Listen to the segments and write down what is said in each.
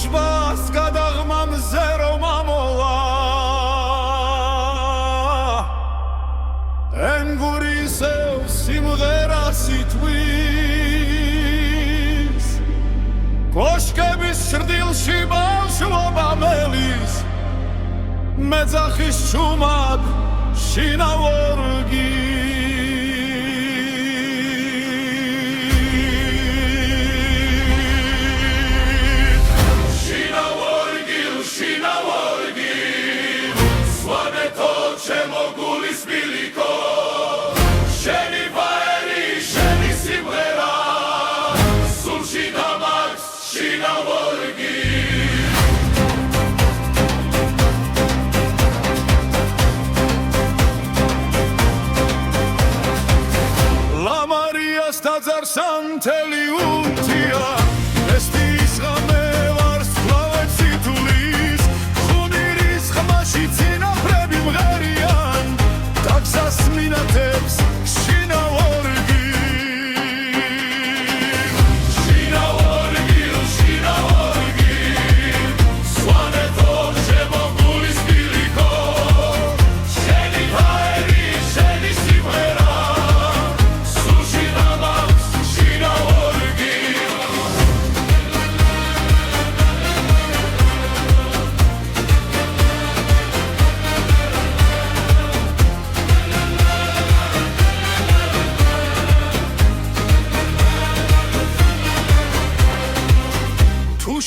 უშბას გადაღმამზე რომ ამოვა ენგურისევ სიმღერას ითვლის კოშკების ჭრდილში ბავშვობა მელის მეძახის ჩუმად შინაორგი Santeli untia estis ramevars flavets itulis khuniris khmashi tsina prebi mgharian taksas minatevs shinavorgi svaneto shemogulis biliko sheni haeri sheni simera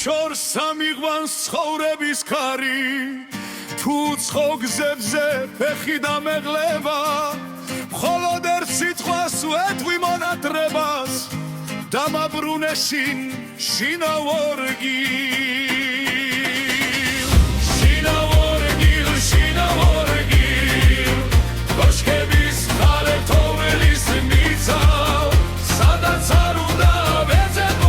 შორს სამიღვანს ცხოვრების ქარი თუ ცხო გზებზე ფეხი დამეღლება მხოლოდ ერთ სიტყვას ვეთვი მონატრებას დამაბრუნე შინ შინაორგი კოშკების გარე თოვლის მიწავ სადაც არ უნდა ვეძებ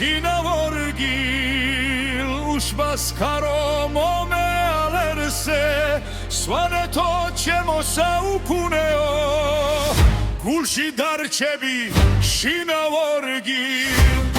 შინაორგილ უშბას ქარო მომეალერსე სვანეთო ჩემო საუკუნეო გულში დარჩები შინაორგილ